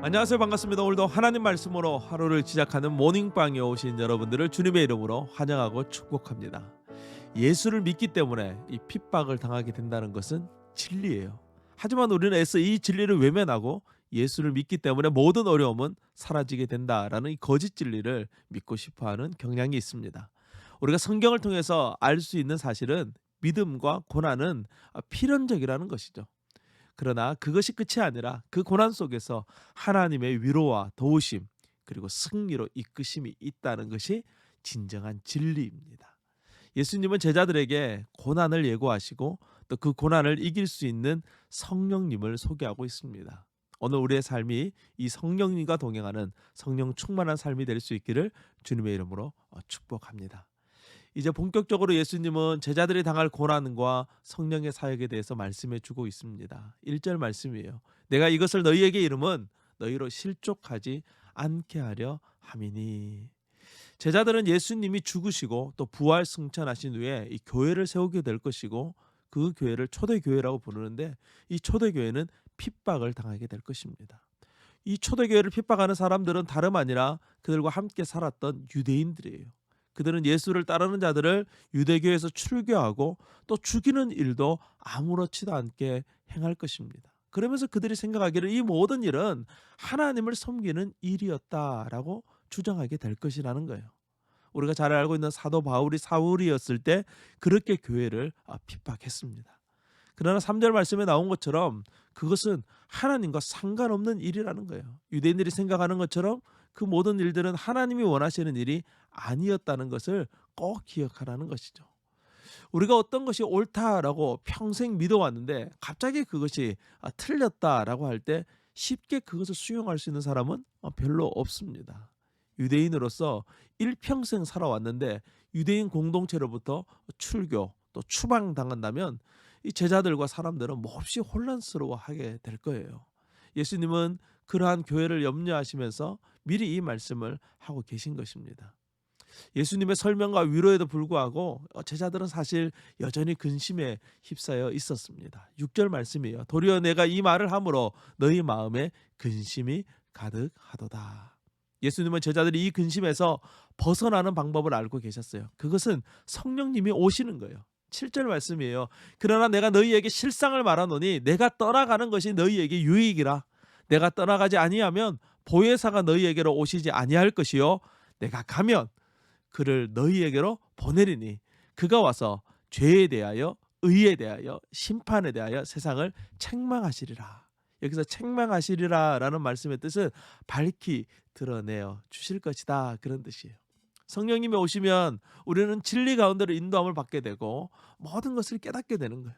안녕하세요. 반갑습니다. 오늘도 하나님 말씀으로 하루를 시작하는 모닝방에 오신 여러분들을 주님의 이름으로 환영하고 축복합니다. 예수를 믿기 때문에 이 핍박을 당하게 된다는 것은 진리예요. 하지만 우리는 애써 이 진리를 외면하고 예수를 믿기 때문에 모든 어려움은 사라지게 된다라는 이 거짓 진리를 믿고 싶어하는 경향이 있습니다. 우리가 성경을 통해서 알 수 있는 사실은 믿음과 고난은 필연적이라는 것이죠. 그러나 그것이 끝이 아니라 그 고난 속에서 하나님의 위로와 도우심 그리고 승리로 이끄심이 있다는 것이 진정한 진리입니다. 예수님은 제자들에게 고난을 예고하시고 또 그 고난을 이길 수 있는 성령님을 소개하고 있습니다. 오늘 우리의 삶이 이 성령님과 동행하는 성령 충만한 삶이 될 수 있기를 주님의 이름으로 축복합니다. 이제 본격적으로 예수님은 제자들이 당할 고난과 성령의 사역에 대해서 말씀해 주고 있습니다. 1절 말씀이에요. 내가 이것을 너희에게 이름은 너희로 실족하지 않게 하려 함이니. 제자들은 예수님이 죽으시고 또 부활 승천하신 후에 이 교회를 세우게 될 것이고 그 교회를 초대교회라고 부르는데 이 초대교회는 핍박을 당하게 될 것입니다. 이 초대교회를 핍박하는 사람들은 다름 아니라 그들과 함께 살았던 유대인들이에요. 그들은 예수를 따르는 자들을 유대교에서 출교하고 또 죽이는 일도 아무렇지도 않게 행할 것입니다. 그러면서 그들이 생각하기를 이 모든 일은 하나님을 섬기는 일이었다라고 주장하게 될 것이라는 거예요. 우리가 잘 알고 있는 사도 바울이 사울이었을 때 그렇게 교회를 핍박했습니다. 그러나 3절 말씀에 나온 것처럼 그것은 하나님과 상관없는 일이라는 거예요. 유대인들이 생각하는 것처럼 그 모든 일들은 하나님이 원하시는 일이 아니었다는 것을 꼭 기억하라는 것이죠. 우리가 어떤 것이 옳다라고 평생 믿어왔는데 갑자기 그것이 틀렸다라고 할 때 쉽게 그것을 수용할 수 있는 사람은 별로 없습니다. 유대인으로서 일평생 살아왔는데 유대인 공동체로부터 출교 또 추방당한다면 이 제자들과 사람들은 몹시 혼란스러워하게 될 거예요. 예수님은 그러한 교회를 염려하시면서 미리 이 말씀을 하고 계신 것입니다. 예수님의 설명과 위로에도 불구하고 제자들은 사실 여전히 근심에 휩싸여 있었습니다. 6절 말씀이에요. 도리어 내가 이 말을 함으로 너희 마음에 근심이 가득하도다. 예수님은 제자들이 이 근심에서 벗어나는 방법을 알고 계셨어요. 그것은 성령님이 오시는 거예요. 7절 말씀이에요. 그러나 내가 너희에게 실상을 말하노니 내가 떠나가는 것이 너희에게 유익이라. 내가 떠나가지 아니하면 보혜사가 너희에게로 오시지 아니할 것이요 내가 가면 그를 너희에게로 보내리니 그가 와서 죄에 대하여 의에 대하여 심판에 대하여 세상을 책망하시리라. 여기서 책망하시리라라는 말씀의 뜻은 밝히 드러내어 주실 것이다 그런 뜻이에요. 성령님이 오시면 우리는 진리 가운데로 인도함을 받게 되고 모든 것을 깨닫게 되는 거예요.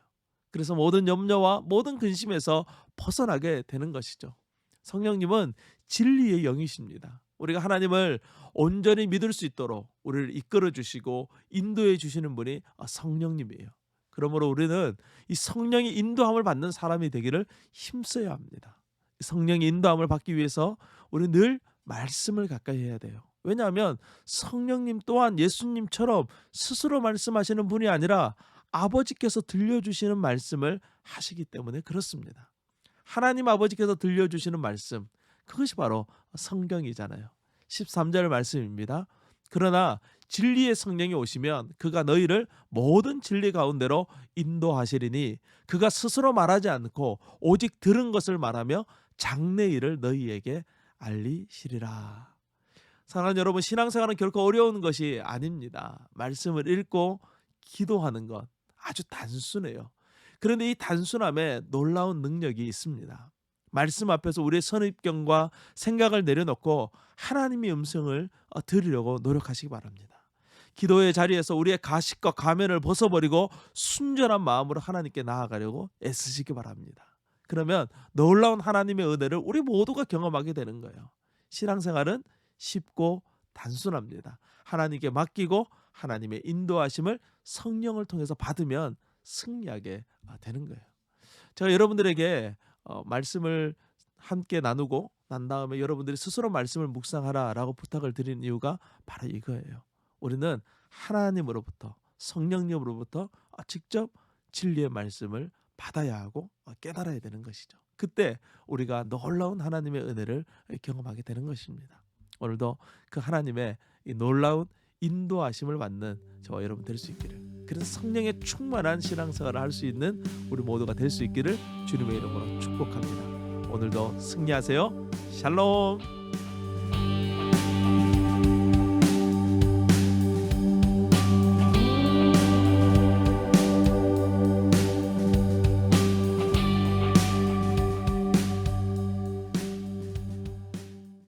그래서 모든 염려와 모든 근심에서 벗어나게 되는 것이죠. 성령님은 진리의 영이십니다. 우리가 하나님을 온전히 믿을 수 있도록 우리를 이끌어 주시고 인도해 주시는 분이 성령님이에요. 그러므로 우리는 이 성령의 인도함을 받는 사람이 되기를 힘써야 합니다. 성령의 인도함을 받기 위해서 우리는 늘 말씀을 가까이 해야 돼요. 왜냐하면 성령님 또한 예수님처럼 스스로 말씀하시는 분이 아니라 아버지께서 들려주시는 말씀을 하시기 때문에 그렇습니다. 하나님 아버지께서 들려주시는 말씀, 그것이 바로 성경이잖아요. 13절 말씀입니다. 그러나 진리의 성령이 오시면 그가 너희를 모든 진리 가운데로 인도하시리니 그가 스스로 말하지 않고 오직 들은 것을 말하며 장래 일을 너희에게 알리시리라. 사랑하는 여러분, 신앙생활은 결코 어려운 것이 아닙니다. 말씀을 읽고 기도하는 것 아주 단순해요. 그런데 이 단순함에 놀라운 능력이 있습니다. 말씀 앞에서 우리의 선입견과 생각을 내려놓고 하나님의 음성을 들으려고 노력하시기 바랍니다. 기도의 자리에서 우리의 가식과 가면을 벗어버리고 순전한 마음으로 하나님께 나아가려고 애쓰시기 바랍니다. 그러면 놀라운 하나님의 은혜를 우리 모두가 경험하게 되는 거예요. 신앙생활은 쉽고 단순합니다. 하나님께 맡기고 하나님의 인도하심을 성령을 통해서 받으면 승리하게 되는 거예요. 제가 여러분들에게 말씀을 함께 나누고 난 다음에 여러분들이 스스로 말씀을 묵상하라라고 부탁을 드린 이유가 바로 이거예요. 우리는 하나님으로부터 성령님으로부터 직접 진리의 말씀을 받아야 하고 깨달아야 되는 것이죠. 그때 우리가 놀라운 하나님의 은혜를 경험하게 되는 것입니다. 오늘도 그 하나님의 이 놀라운 인도하심을 받는 저와 여러분 될 수 있기를, 그래서 성령의 충만한 신앙생활을 할 수 있는 우리 모두가 될 수 있기를 주님의 이름으로 축복합니다. 오늘도 승리하세요. 샬롬.